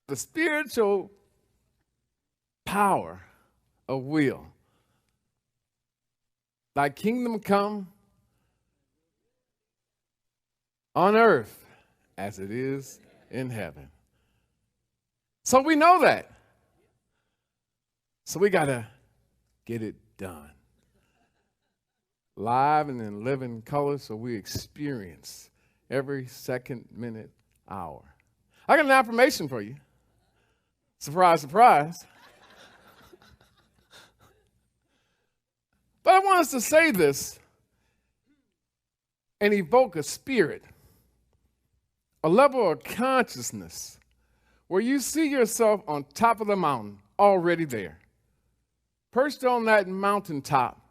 the spiritual power of will. Thy kingdom come on earth as it is in heaven. So we know that. So we got to get it done. Live and in living color so we experience every second, minute, hour. I got an affirmation for you. Surprise, surprise. But I want us to say this and evoke a spirit, a level of consciousness where you see yourself on top of the mountain, already there, perched on that mountaintop,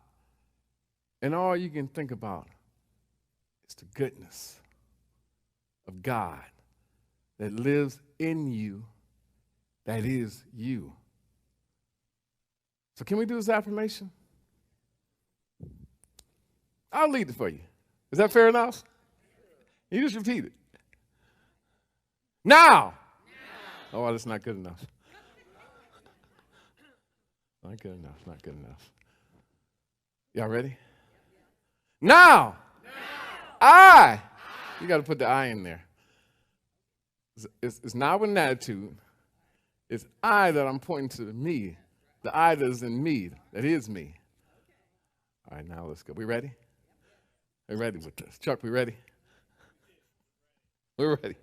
and all you can think about is the goodness of God that lives in you, that is you. So can we do this affirmation? I'll lead it for you. Is that fair enough? You just repeat it. Now. Oh, well, that's not good enough. Not good enough, not good enough. Y'all ready? Now. I. You got to put the I in there. It's not with an attitude. It's I that I'm pointing to me. The I that is in me, that is me. All right, now let's go. We ready? We're ready with this. Chuck, we ready? We're ready.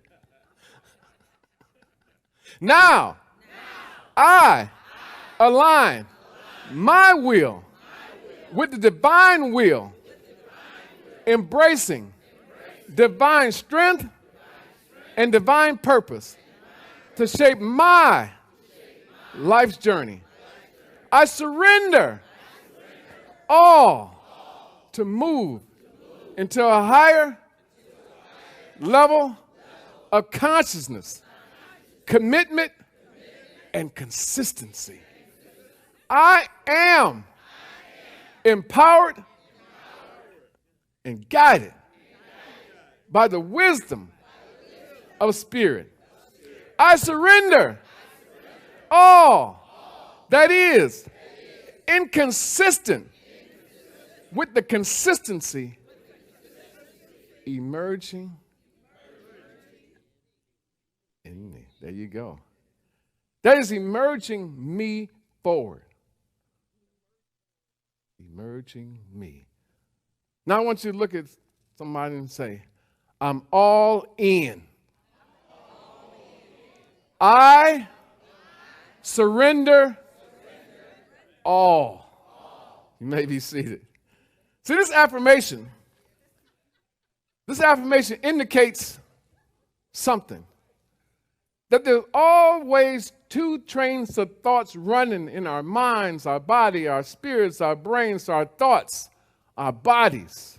Now, I align my will with the divine will, embracing divine strength and divine purpose to shape my life's journey. I surrender all to move into a higher level of consciousness, commitment, and consistency. I am empowered and guided by the wisdom of spirit. I surrender all that is inconsistent with the consistency emerging in me. There you go. That is emerging me forward. Emerging me. Now I want you to look at somebody and say, I'm all in. I surrender all. You may be seated. See, this affirmation indicates something. That there's always two trains of thoughts running in our minds, our body, our spirits, our brains, our thoughts, our bodies.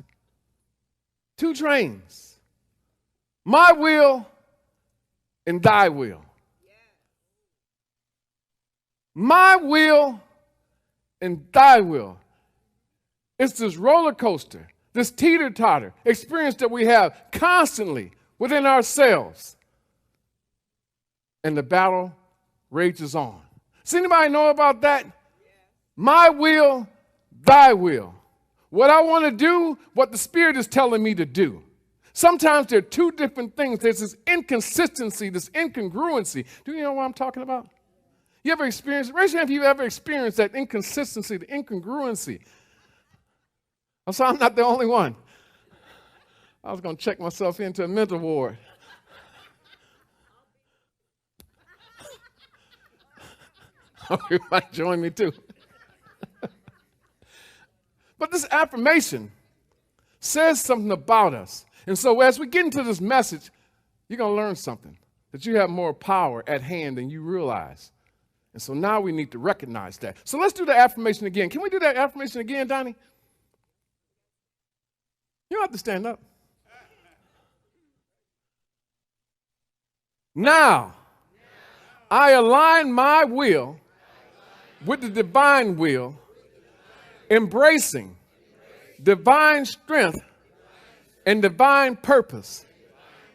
Two trains. My will and thy will. My will and thy will. It's this roller coaster, this teeter-totter experience that we have constantly within ourselves. And the battle rages on. Does anybody know about that? My will, thy will. What I want to do, what the Spirit is telling me to do. Sometimes there are two different things. There's this inconsistency, this incongruency. Do you know what I'm talking about? You ever experienced, raise your hand if you ever experienced that inconsistency, the incongruency. So I'm not the only one. I was going to check myself into a mental ward. You might join me too. But this affirmation says something about us. And so as we get into this message, you're going to learn something, that you have more power at hand than you realize. And so now we need to recognize that. So let's do the affirmation again. Can we do that affirmation again, Donnie? You don't have to stand up. Now, I align my will with the divine will, embracing divine strength and divine purpose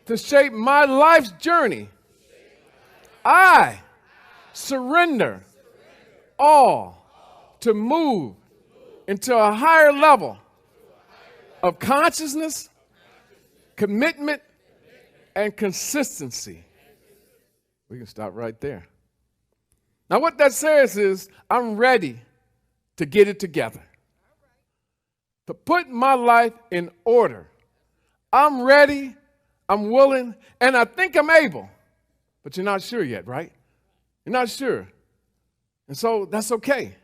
to shape my life's journey. I surrender all to move into a higher level of consciousness, commitment, and consistency. We can stop right there. Now, what that says is I'm ready to get it together, to put my life in order. I'm ready, I'm willing, and I think I'm able. But you're not sure yet, right? You're not sure. And so that's okay.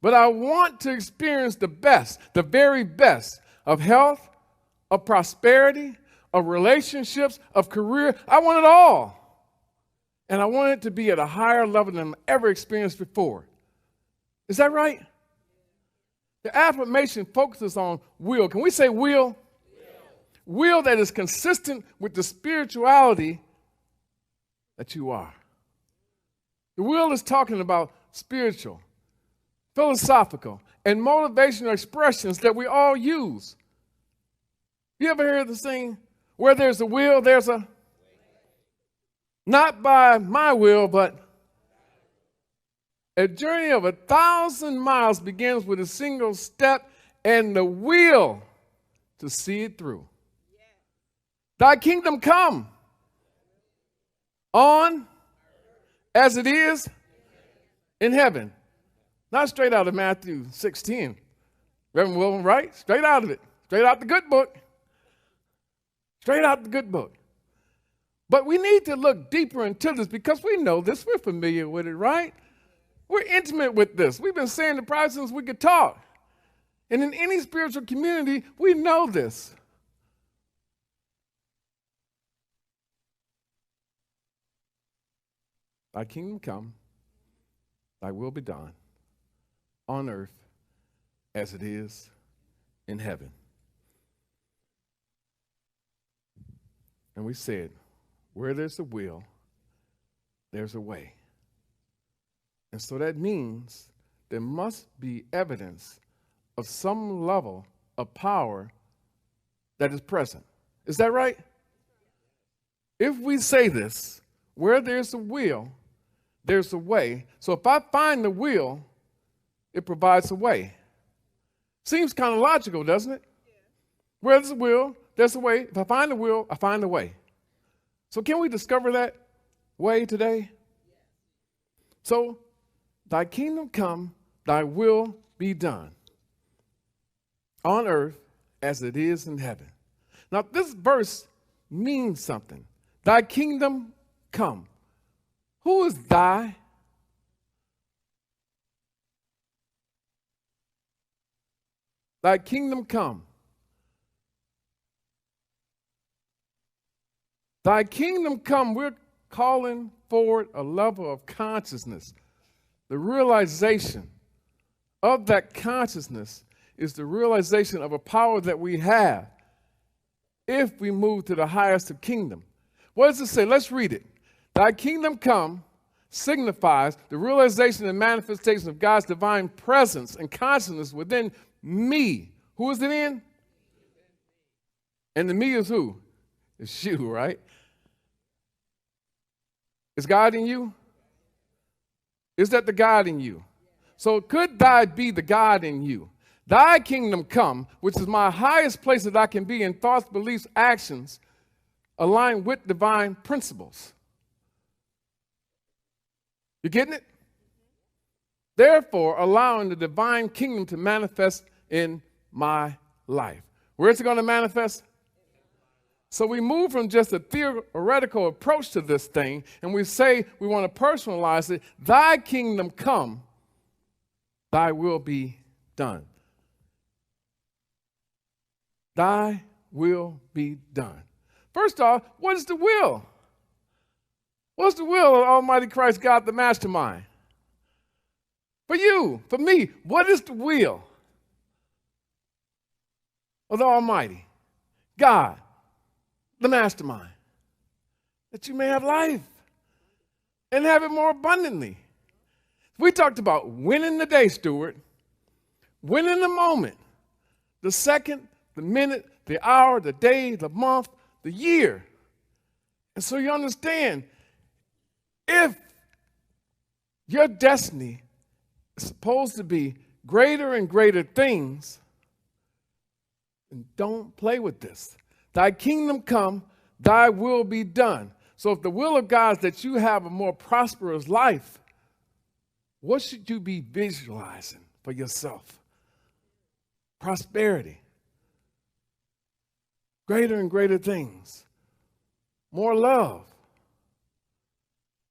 But I want to experience the best, the very best of health, of prosperity, of relationships, of career. I want it all. And I want it to be at a higher level than I've ever experienced before. Is that right? The affirmation focuses on will. Can we say will? Will that is consistent with the spirituality that you are. The will is talking about spiritual, philosophical, and motivational expressions that we all use. You ever heard the saying, where there's a will, there's a, not by my will, but a journey of 1,000 miles begins with a single step and the will to see it through. Thy kingdom come on as it is in heaven. Not straight out of Matthew 16. Reverend William, right? Straight out of it. Straight out the good book. Straight out the good book. But we need to look deeper into this because we know this. We're familiar with it, right? We're intimate with this. We've been saying the Bible since we could talk. And in any spiritual community, we know this. Thy kingdom come, thy will be done, on earth as it is in heaven. And we said, where there's a will, there's a way. And so that means there must be evidence of some level of power that is present. Is that right? If we say this, where there's a will, there's a way. So if I find the will, it provides a way. Seems kind of logical, doesn't it? Yeah. Where there's a will, there's a way. If I find the will, I find the way. So can we discover that way today? So, thy kingdom come, thy will be done on earth as it is in heaven. Now, this verse means something. Thy kingdom come. Who is thy? Thy kingdom come. Thy kingdom come, we're calling forward a level of consciousness. The realization of that consciousness is the realization of a power that we have if we move to the highest of kingdom. What does it say? Let's read it. Thy kingdom come signifies the realization and manifestation of God's divine presence and consciousness within me. Who is it in? And the me is who? It's you, right? Is God in you? Is that the God in you? So could thy be the God in you? Thy kingdom come, which is my highest place that I can be in thoughts, beliefs, actions, aligned with divine principles. You getting it? Therefore, allowing the divine kingdom to manifest in my life. Where is it going to manifest? So we move from just a theoretical approach to this thing, and we say we want to personalize it. Thy kingdom come, thy will be done. Thy will be done. First off, what is the will? What's the will of Almighty Christ God, the mastermind? For you, for me, what is the will of the Almighty God, the mastermind? That you may have life and have it more abundantly. We talked about winning the day, Stewart, winning the moment, the second, the minute, the hour, the day, the month, the year. And so you understand, If your destiny is supposed to be greater and greater things, then don't play with this. Thy kingdom come, thy will be done. So if the will of God is that you have a more prosperous life, what should you be visualizing for yourself? Prosperity. Greater and greater things. More love.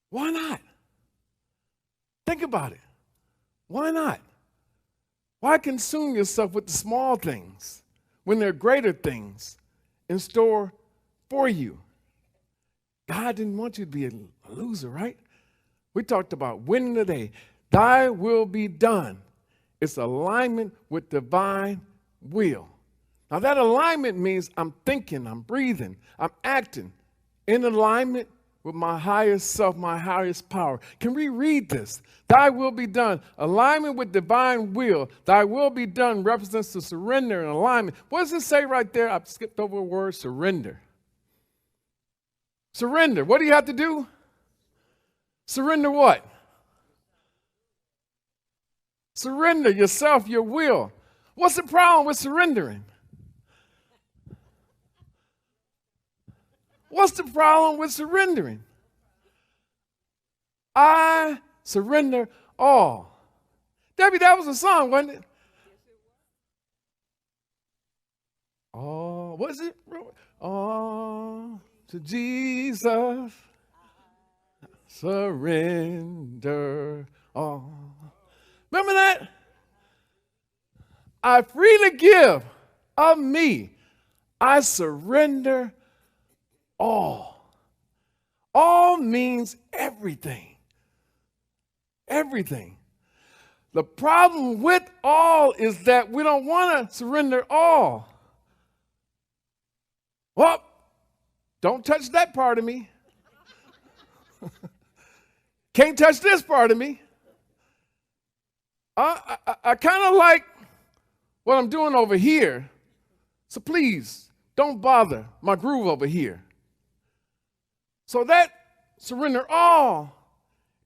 Why not? Think about it. Why not? Why consume yourself with the small things when there are greater things in store for you? God didn't want you to be a loser, right? We talked about winning the day. Thy will be done. It's alignment with divine will. Now that alignment means I'm thinking, I'm breathing, I'm acting in alignment with my highest self, my highest power. Can we read this? Thy will be done. Alignment with divine will. Thy will be done represents the surrender and alignment. What does it say right there? I've skipped over the word surrender. Surrender. What do you have to do? Surrender what? Surrender yourself, your will. What's the problem with surrendering? What's the problem with surrendering? I surrender all. Debbie, that was a song, wasn't it? Oh, what is it? Oh, to Jesus, surrender all. Remember that? I freely give of me. I surrender all. All means everything. Everything. The problem with all is that we don't want to surrender all. Well, don't touch that part of me. Can't touch this part of me. I kind of like what I'm doing over here, so please don't bother my groove over here. So that surrender all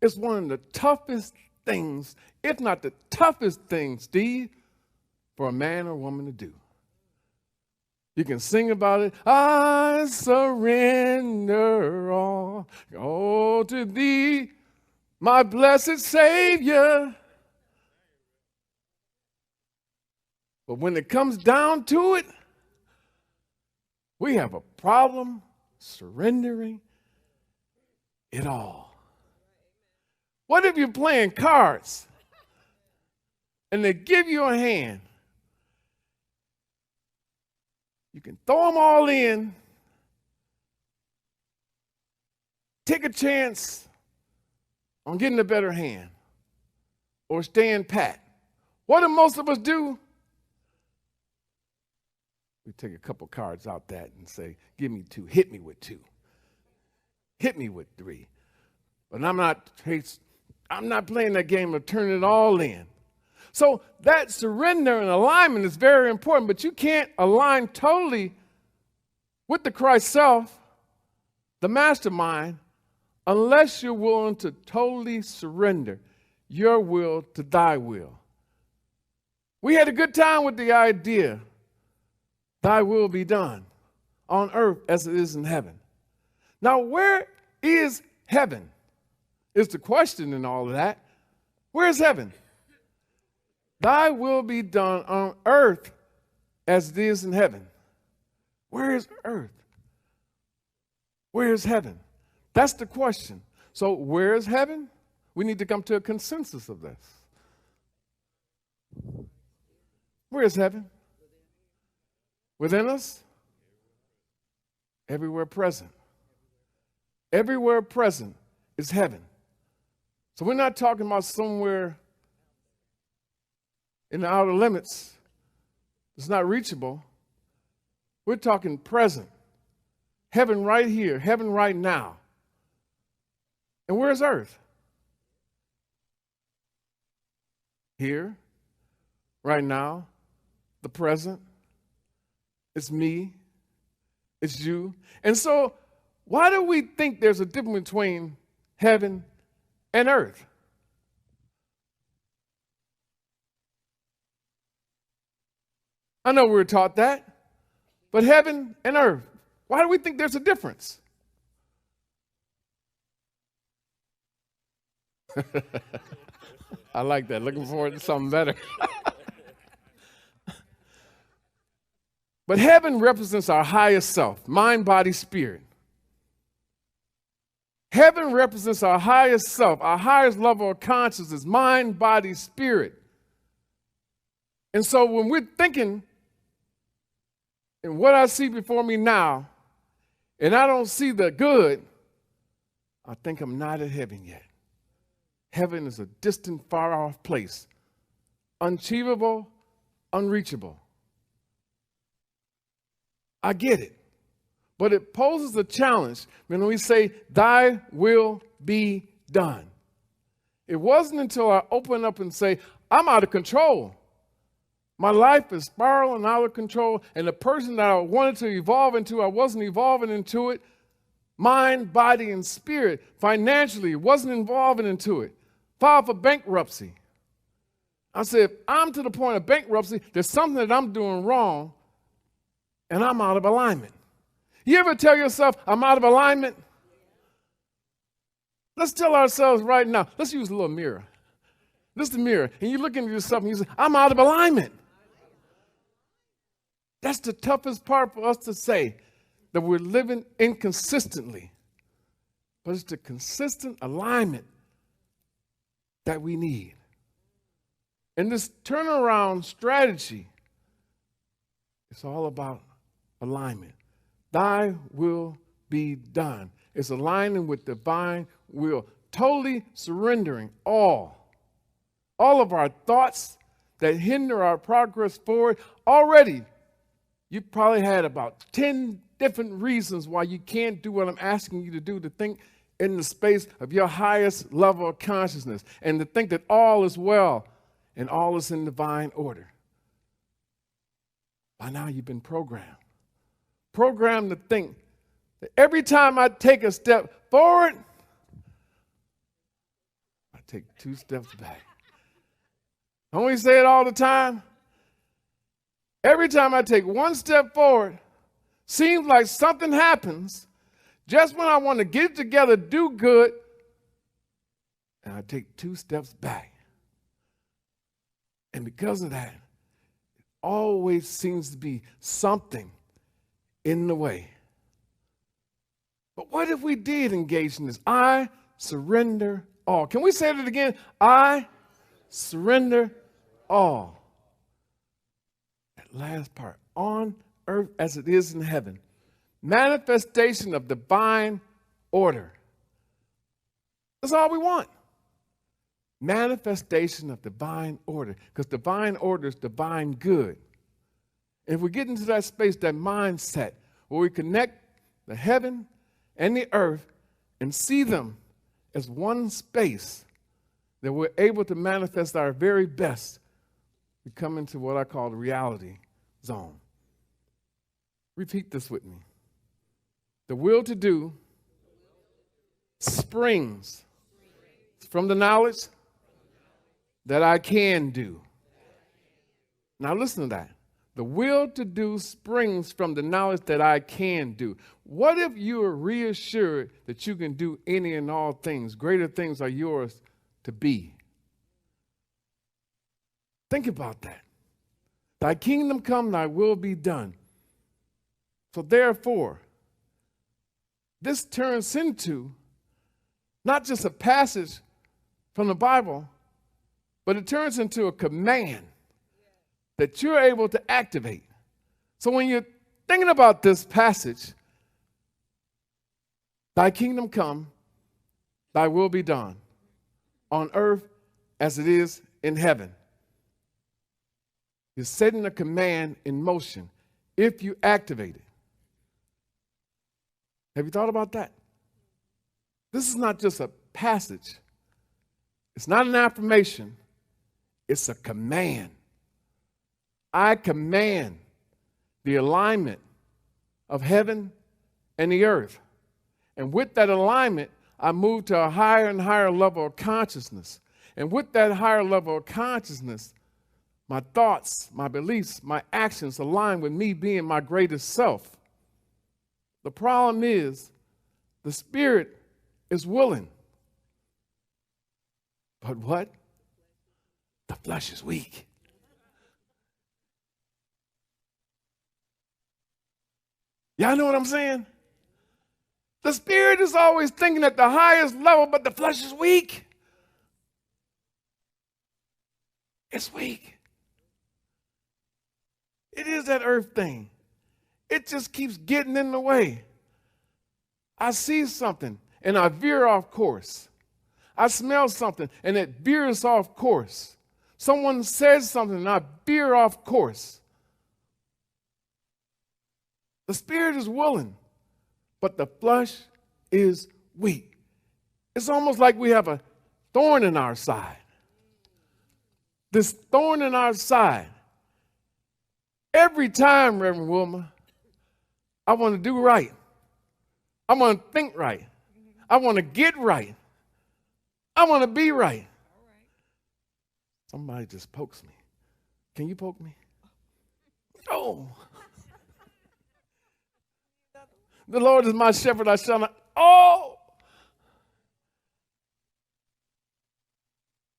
is one of the toughest things, if not the toughest thing, Steve, for a man or woman to do. You can sing about it. I surrender all to thee, my blessed Savior. But when it comes down to it, we have a problem surrendering it all. What if you're playing cards and they give you a hand? You can throw them all in, take a chance on getting a better hand, or staying pat. What do most of us do? We take a couple cards out that and say, give me 2, hit me with 2, hit me with 3. But I'm not playing that game of turning it all in. So that surrender and alignment is very important, but you can't align totally with the Christ self, the mastermind, unless you're willing to totally surrender your will to thy will. We had a good time with the idea, thy will be done on earth as it is in heaven. Now, where is heaven? Is the question in all of that. Where is heaven? Thy will be done on earth as it is in heaven. Where is earth? Where is heaven? That's the question. So where is heaven? We need to come to a consensus of this. Where is heaven? Within us? Everywhere present. Everywhere present is heaven. So we're not talking about somewhere in the outer limits. It's not reachable. We're talking present. Heaven right here, heaven right now. And where's earth? Here, right now, the present. It's me. It's you. And so why do we think there's a difference between heaven and earth. I know we were taught that, but heaven and earth, why do we think there's a difference? I like that. Looking forward to something better. But heaven represents our highest self, mind, body, spirit. Heaven represents our highest self, our highest level of consciousness, mind, body, spirit. And so when we're thinking, and what I see before me now, and I don't see the good, I think I'm not at heaven yet. Heaven is a distant, far-off place, unachievable, unreachable. I get it. But it poses a challenge when we say, thy will be done. It wasn't until I open up and say, I'm out of control. My life is spiraling out of control, and the person that I wanted to evolve into, I wasn't evolving into it. Mind, body, and spirit, financially, wasn't evolving into it. Filed for bankruptcy. I said, if I'm to the point of bankruptcy, there's something that I'm doing wrong, and I'm out of alignment. You ever tell yourself, I'm out of alignment? Let's tell ourselves right now. Let's use a little mirror. This is the mirror. And you look into yourself and you say, I'm out of alignment. That's the toughest part for us to say, that we're living inconsistently. But it's the consistent alignment that we need. And this turnaround strategy, it's all about alignment. Thy will be done. It's aligning with divine will, totally surrendering all of our thoughts that hinder our progress forward. Already, you probably had about 10 different reasons why you can't do what I'm asking you to do, to think in the space of your highest level of consciousness and to think that all is well and all is in divine order. By now, you've been programmed. Programmed to think that every time I take a step forward, I take 2 steps back. Don't we say it all the time? Every time I take 1 step forward, seems like something happens just when I want to get it together, do good, and I take 2 steps back. And because of that, it always seems to be something in the way. But what if we did engage in this? I surrender all. Can we say that again? I surrender all. That last part. On earth as it is in heaven. Manifestation of divine order. That's all we want. Manifestation of divine order. Because divine order is divine good. If we get into that space, that mindset, where we connect the heaven and the earth and see them as one space, that we're able to manifest our very best, we come into what I call the reality zone. Repeat this with me. The will to do springs from the knowledge that I can do. Now listen to that. The will to do springs from the knowledge that I can do. What if you are reassured that you can do any and all things? Greater things are yours to be. Think about that. Thy kingdom come, thy will be done. So therefore, this turns into not just a passage from the Bible, but it turns into a command that you're able to activate. So when you're thinking about this passage, thy kingdom come, thy will be done, on earth as it is in heaven. You're setting a command in motion if you activate it. Have you thought about that? This is not just a passage. It's not an affirmation. It's a command. I command the alignment of heaven and the earth. And with that alignment, I move to a higher and higher level of consciousness. And with that higher level of consciousness, my thoughts, my beliefs, my actions align with me being my greatest self. The problem is, the spirit is willing. But what? The flesh is weak. Y'all know what I'm saying? The spirit is always thinking at the highest level, but the flesh is weak. It's weak. It is that earth thing. It just keeps getting in the way. I see something and I veer off course. I smell something and it veers off course. Someone says something and I veer off course. The spirit is willing, but the flesh is weak. It's almost like we have a thorn in our side. This thorn in our side. Every time, Reverend Wilma, I want to do right. I want to think right. I want to get right. I want to be right. Somebody just pokes me. Can you poke me? Oh. The Lord is my shepherd, I shall not. Oh!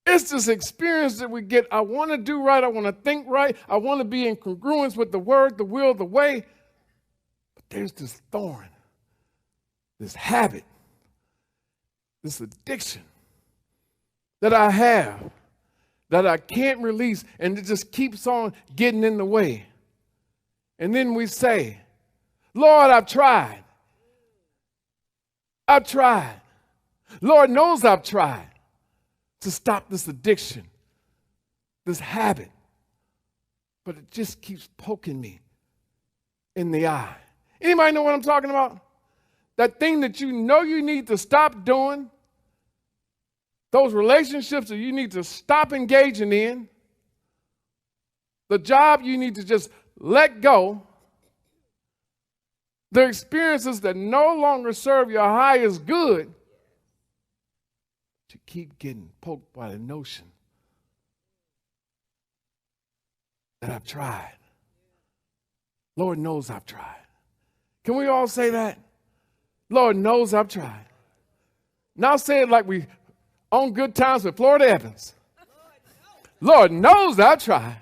It's this experience that we get. I want to do right. I want to think right. I want to be in congruence with the word, the will, the way. But there's this thorn, this habit, this addiction that I have that I can't release, and it just keeps on getting in the way. And then we say, Lord, I've tried. I've tried. Lord knows I've tried to stop this addiction, this habit. But it just keeps poking me in the eye. Anybody know what I'm talking about? That thing that you know you need to stop doing, those relationships that you need to stop engaging in, the job you need to just let go, the experiences that no longer serve your highest good, to keep getting poked by the notion that I've tried. Lord knows I've tried. Can we all say that? Lord knows I've tried. Now say it like we on Good Times with Florida Evans. Lord knows I've tried.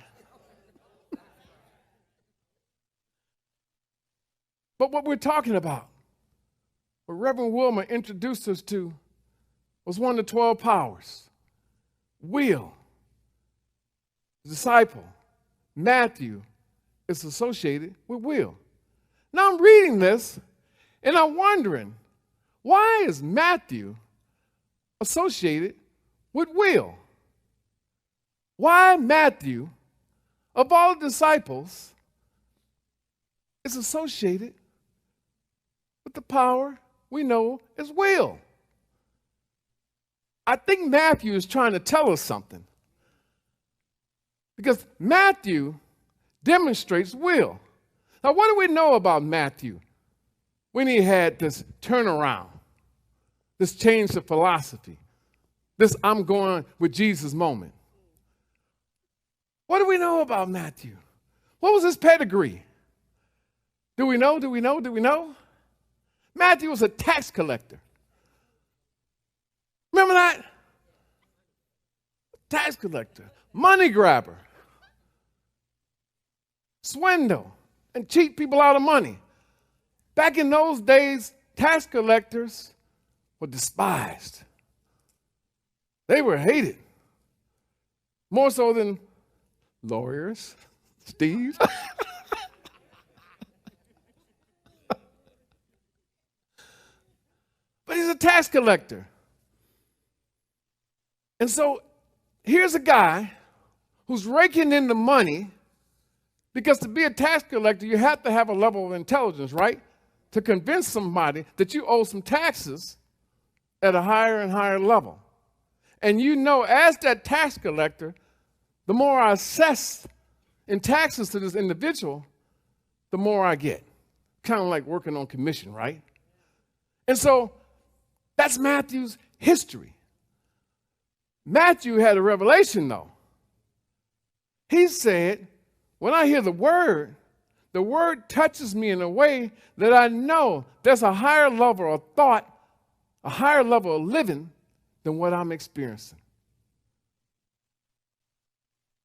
But what we're talking about, what Reverend Wilmer introduced us to, was one of the 12 powers. Will, disciple, Matthew is associated with will. Now I'm reading this and I'm wondering, why is Matthew associated with will? Why Matthew, of all the disciples, is associated with the power we know as will? I think Matthew is trying to tell us something. Because Matthew demonstrates will. Now, what do we know about Matthew when he had this turnaround, this change of philosophy, this I'm going with Jesus moment? What do we know about Matthew? What was his pedigree? Do we know? Do we know? Do we know? Matthew was a tax collector. Remember that? Tax collector, money grabber, swindle, and cheat people out of money. Back in those days, tax collectors were despised. They were hated. More so than lawyers, Steve. But he's a tax collector. And so here's a guy who's raking in the money, because to be a tax collector, you have to have a level of intelligence, right? To convince somebody that you owe some taxes at a higher and higher level. And you know, as that tax collector, the more I assess in taxes to this individual, the more I get. Kind of like working on commission, right? And so That's Matthew's history. Matthew had a revelation, though. He said, when I hear the word touches me in a way that I know there's a higher level of thought, a higher level of living than what I'm experiencing.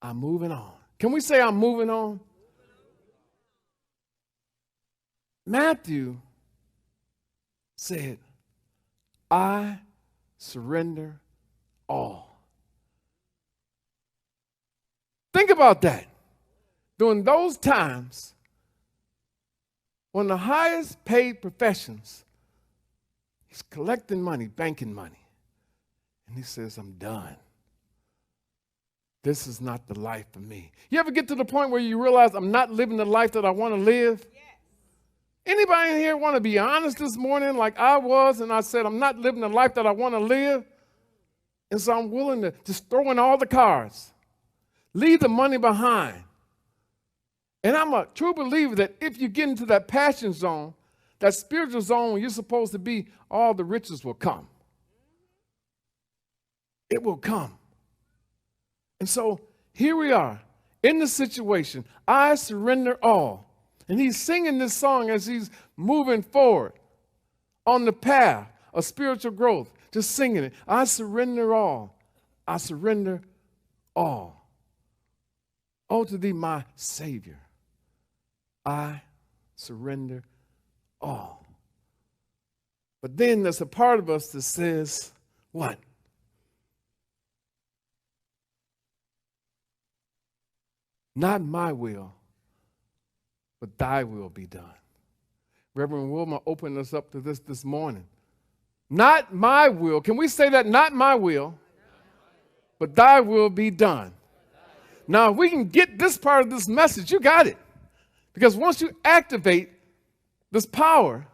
I'm moving on. Can we say I'm moving on? Matthew said, I surrender all. Think about that. During those times, one of the highest paid professions, he's collecting money, banking money. And he says, I'm done. This is not the life for me. You ever get to the point where you realize I'm not living the life that I want to live? Yes. Anybody in here want to be honest this morning like I was, and I said, I'm not living the life that I want to live? And so I'm willing to just throw in all the cards, leave the money behind. And I'm a true believer that if you get into that passion zone, that spiritual zone where you're supposed to be, all the riches will come. It will come. And so here we are in the situation. I surrender all. And he's singing this song as he's moving forward on the path of spiritual growth, just singing it. I surrender all. I surrender all. Oh, to thee, my Savior, I surrender all. But then there's a part of us that says, what? Not my will, but thy will be done. Reverend Wilma opened us up to this morning. Not my will. Can we say that? Not my will, but thy will be done. Now, if we can get this part of this message, you got it. Because once you activate this power,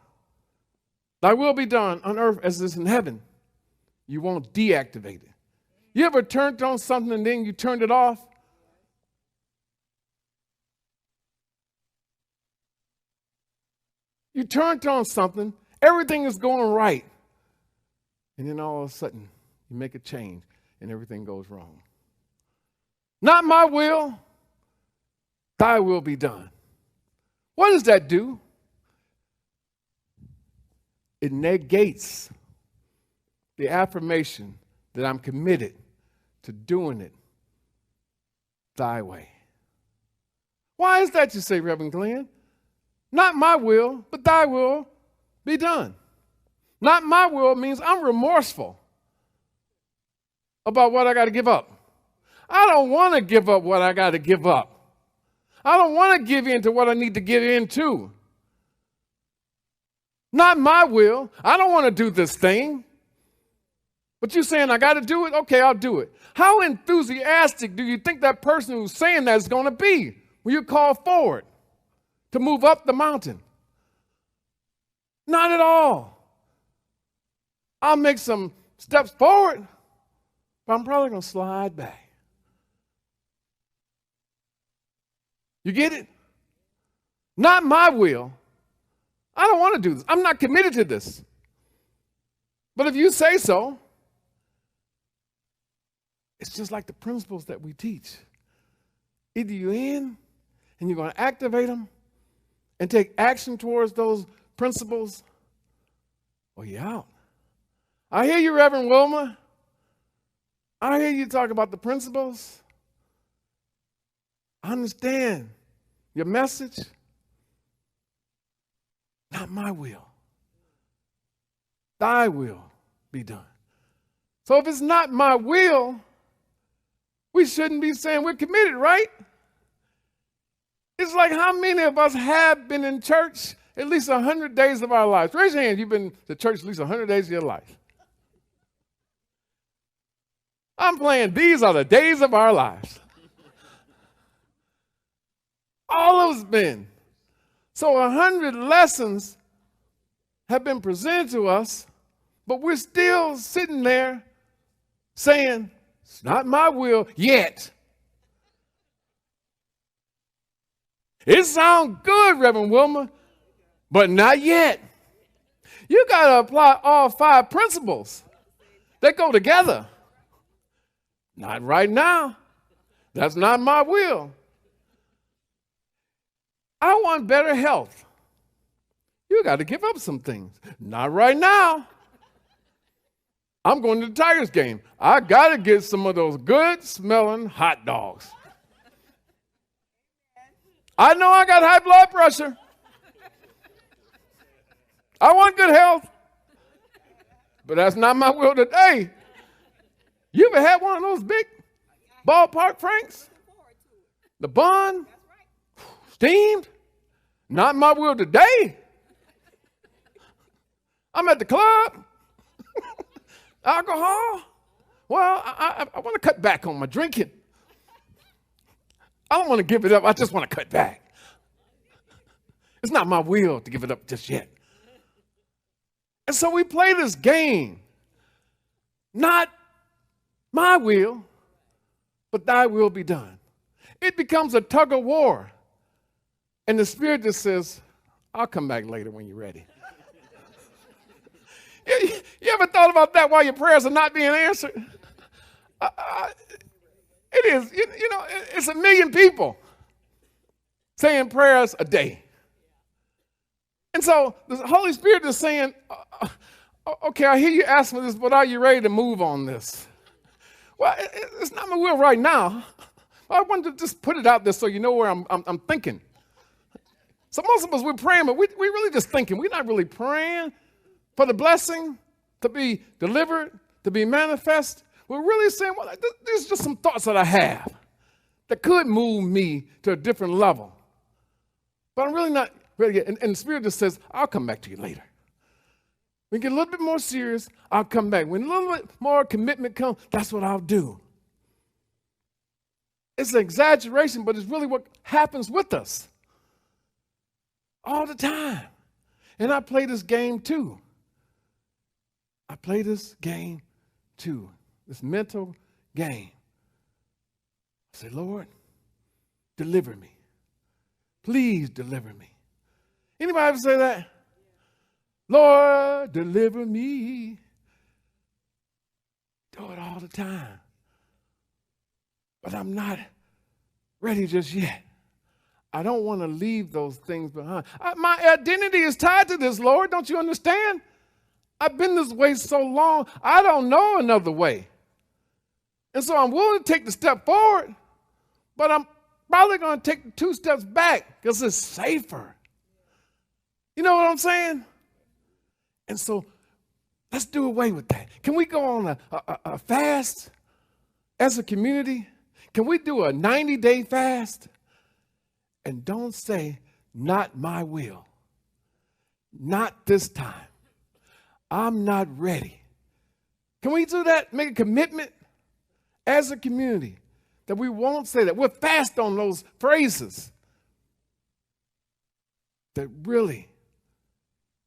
thy will be done on earth as it is in heaven, you won't deactivate it. You ever turned on something and then you turned it off? You turned on something, everything is going right. And then all of a sudden, you make a change and everything goes wrong. Not my will, thy will be done. What does that do? It negates the affirmation that I'm committed to doing it thy way. Why is that, you say, Reverend Glenn? Not my will, but thy will be done. Not my will means I'm remorseful about what I got to give up. I don't want to give up what I got to give up. I don't want to give in to what I need to get into. Not my will. I don't want to do this thing. But you're saying I got to do it? Okay, I'll do it. How enthusiastic do you think that person who's saying that is going to be when you call forward to move up the mountain? Not at all. I'll make some steps forward, but I'm probably going to slide back. You get it? Not my will. I don't want to do this. I'm not committed to this. But if you say so, it's just like the principles that we teach. Either you're in and you're going to activate them and take action towards those principles, or you're out. I hear you, Reverend Wilma. I hear you talk about the principles. I understand your message. Not my will. Thy will be done. So if it's not my will, we shouldn't be saying we're committed, right? It's like how many of us have been in church at least 100 days of our lives? Raise your hand if you've been to church at least 100 days of your life. I'm playing, these are the days of our lives. All of us been. So 100 lessons have been presented to us, but we're still sitting there saying, it's not my will yet. It sounds good, Reverend Wilma, but not yet. You got to apply all 5 principles. They go together. Not right now. That's not my will. I want better health. You got to give up some things. Not right now. I'm going to the Tigers game. I got to get some of those good smelling hot dogs. I know I got high blood pressure. I want good health. But that's not my will today. You ever had one of those big ballpark franks? The bun? Steamed? Not my will today. I'm at the club. Alcohol? Well, I want to cut back on my drinking. I don't want to give it up. I just want to cut back. It's not my will to give it up just yet. And so we play this game. Not my will, but thy will be done. It becomes a tug of war. And the Spirit just says, I'll come back later when you're ready. You ever thought about that while your prayers are not being answered? It is, it's 1 million people saying prayers a day. And so the Holy Spirit is saying, okay, I hear you ask for this, but are you ready to move on this? Well, it's not my will right now. I wanted to just put it out there so you know where I'm thinking. So most of us, we're praying, but we're really just thinking. We're not really praying for the blessing to be delivered, to be manifest. We're really saying, well, there's just some thoughts that I have that could move me to a different level. But I'm really not ready yet. And the Spirit just says, I'll come back to you later. When we get a little bit more serious, I'll come back. When a little bit more commitment comes, that's what I'll do. It's an exaggeration, but it's really what happens with us all the time. And I play this game too. I play this game too. This mental game. I say, Lord, deliver me. Please deliver me. Anybody ever say that? Lord, deliver me. Do it all the time. But I'm not ready just yet. I don't want to leave those things behind. My identity is tied to this, Lord. Don't you understand? I've been this way so long, I don't know another way. And so I'm willing to take the step forward, but I'm probably going to take the 2 steps back because it's safer. You know what I'm saying? And so let's do away with that. Can we go on a fast as a community? Can we do a 90-day fast? And don't say, not my will. Not this time. I'm not ready. Can we do that? Make a commitment as a community that we won't say that. We'll fast on those phrases that really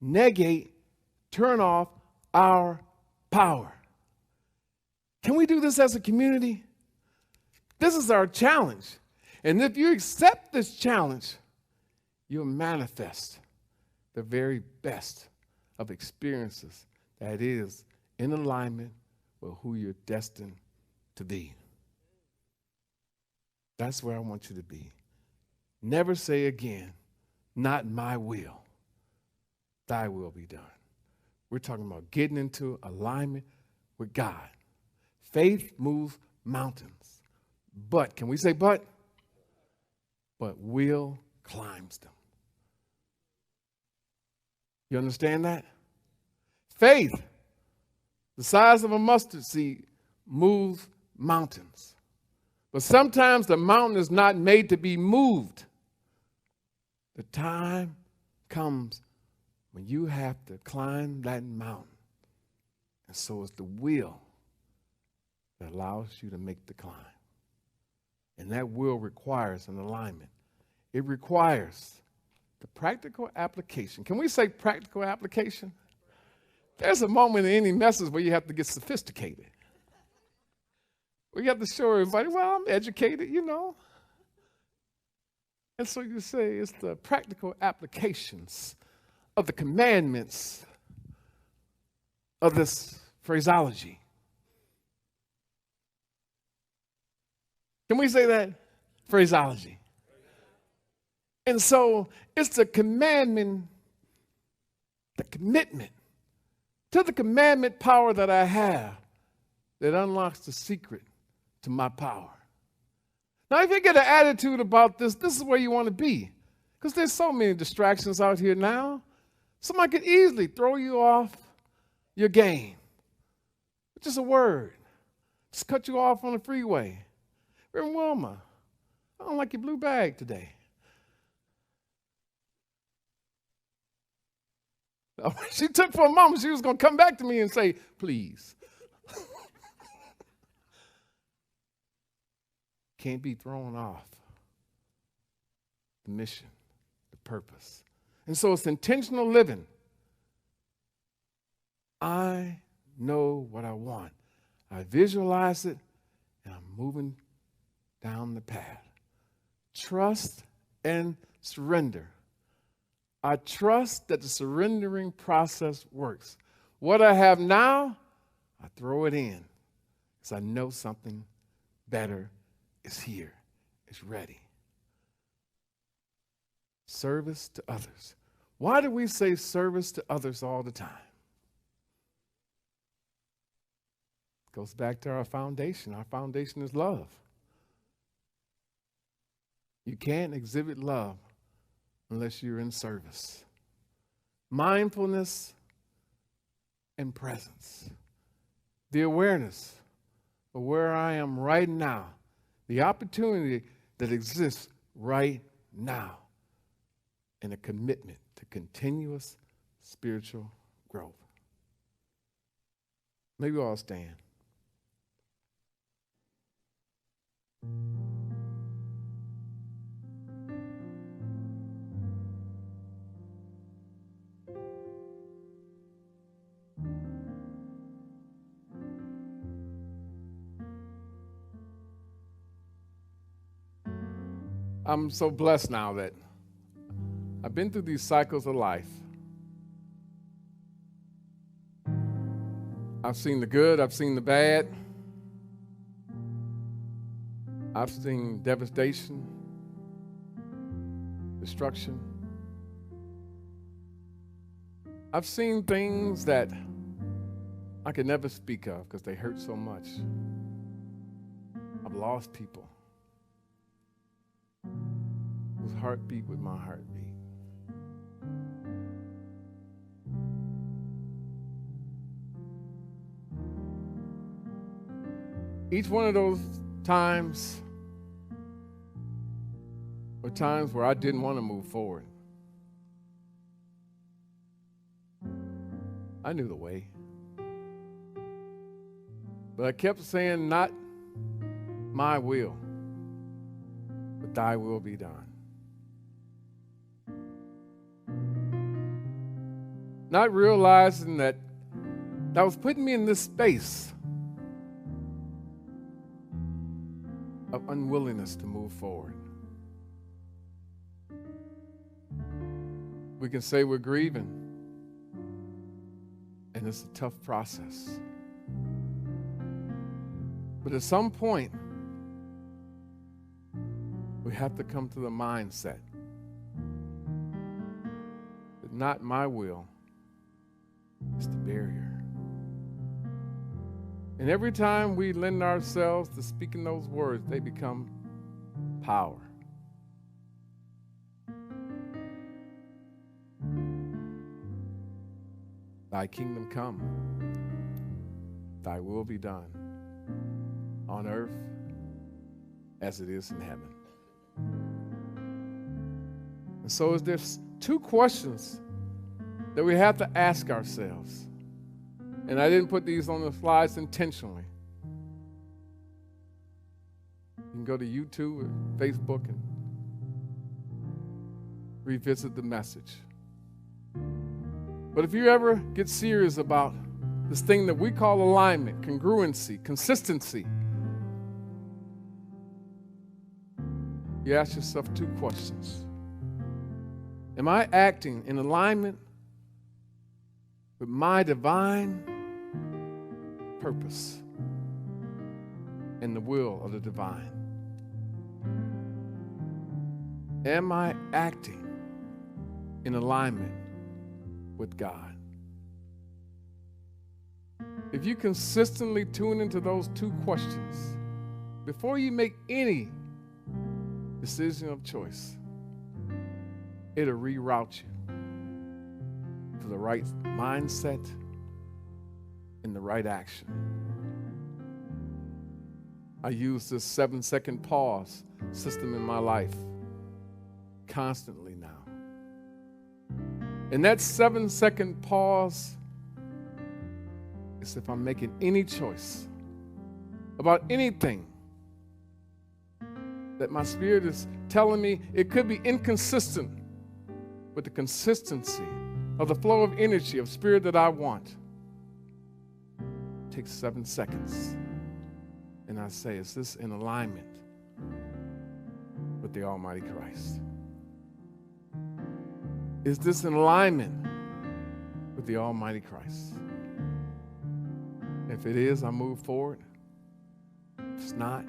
negate, turn off our power. Can we do this as a community? This is our challenge. And if you accept this challenge, you'll manifest the very best of experiences that is in alignment with who you're destined to be. That's where I want you to be. Never say again, not my will, thy will be done. We're talking about getting into alignment with God. Faith moves mountains. But, can we say but? But will climbs them. You understand that? Faith, the size of a mustard seed, moves mountains. But sometimes the mountain is not made to be moved. The time comes when you have to climb that mountain. And so it's the will that allows you to make the climb. And that will requires an alignment. It requires the practical application. Can we say practical application? There's a moment in any message where you have to get sophisticated. We have to show everybody, well, I'm educated, you know. And so you say it's the practical applications of the commandments of this phraseology. Can we say that? Phraseology. And so it's the commandment, the commitment to the commandment power that I have that unlocks the secret to my power. Now, if you get an attitude about this, this is where you want to be. Because there's so many distractions out here now. Somebody could easily throw you off your game. Just a word. Just cut you off on the freeway. Reverend Wilma, I don't like your blue bag today. She took for a moment, she was going to come back to me and say, please. Can't be thrown off the mission, the purpose. And so it's intentional living. I know what I want. I visualize it, and I'm moving down the path. Trust and surrender. I trust that the surrendering process works. What I have now, I throw it in because I know something better is here, it's ready. Service to others. Why do we say service to others all the time? It goes back to our foundation. Our foundation is love. You can't exhibit love unless you're in service. Mindfulness and presence. The awareness of where I am right now. The opportunity that exists right now. And a commitment to continuous spiritual growth. Maybe we'll all stand. I'm so blessed now that I've been through these cycles of life. I've seen the good, I've seen the bad. I've seen devastation, destruction. I've seen things that I could never speak of because they hurt so much. I've lost people whose heart beat with my heartbeat. Each one of those times were times where I didn't want to move forward. I knew the way. But I kept saying, not my will, but thy will be done. Not realizing that was putting me in this space of unwillingness to move forward. We can say we're grieving, and it's a tough process. But at some point, we have to come to the mindset that not my will is the barrier. And every time we lend ourselves to speaking those words, they become power. Thy kingdom come, thy will be done on earth as it is in heaven. And so there's two questions that we have to ask ourselves. And I didn't put these on the slides intentionally. You can go to YouTube or Facebook and revisit the message. But if you ever get serious about this thing that we call alignment, congruency, consistency, you ask yourself two questions. Am I acting in alignment with my divine purpose and the will of the divine? Am I acting in alignment with God? If you consistently tune into those two questions before you make any decision of choice, it'll reroute you to the right mindset and the right action. I use this 7-second pause system in my life constantly now. And that 7-second pause is if I'm making any choice about anything that my spirit is telling me it could be inconsistent with the consistency of the flow of energy of spirit that I want. It takes 7 seconds. And I say, is this in alignment with the Almighty Christ? Is this in alignment with the Almighty Christ? If it is, I move forward. If it's not,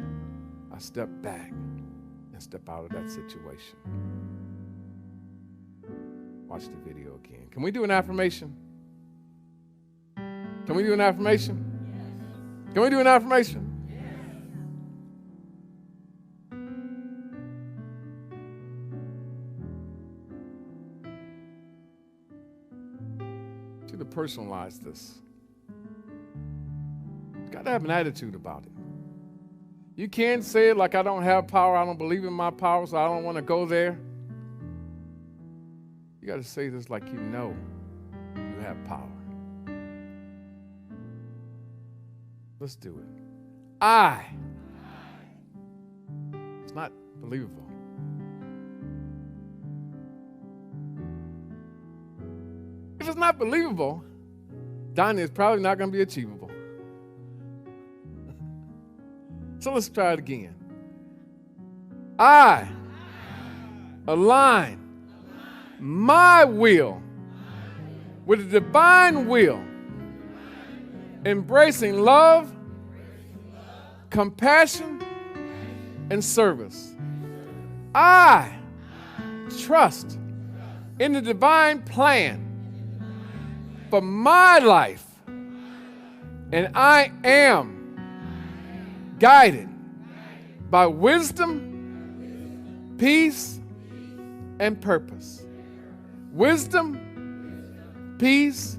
I step back and step out of that situation. Watch the video again. Can we do an affirmation? Can we do an affirmation? Yes. Can we do an affirmation? Yes. To personalize this. You got to have an attitude about it. You can't say it like I don't have power, I don't believe in my power, so I don't want to go there. You got to say this like you know you have power. Let's do it. It's not believable. If it's not believable, Donnie, it's probably not going to be achievable. So let's try it again. I align my will with the divine will, embracing love, compassion, and service. I trust in the divine plan for my life, and I am guided by wisdom, peace, and purpose. Wisdom, peace,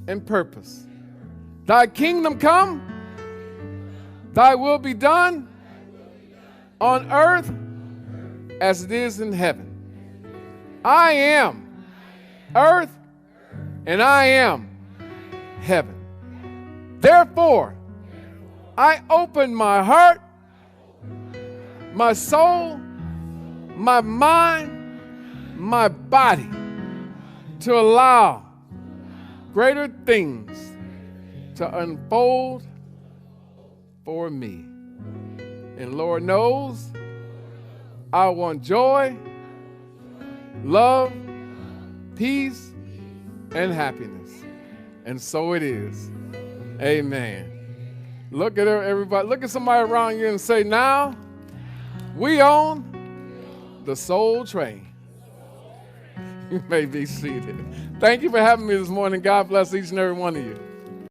and purpose. Thy kingdom come, thy will be done on earth as it is in heaven. I am earth and I am heaven. Therefore, I open my heart, my soul, my mind, my body to allow greater things to unfold for me. And Lord knows I want joy, love, peace, and happiness. And so it is. Amen. Look at her, everybody. Look at somebody around you and say, now we own the soul train. You may be seated. Thank you for having me this morning. God bless each and every one of you.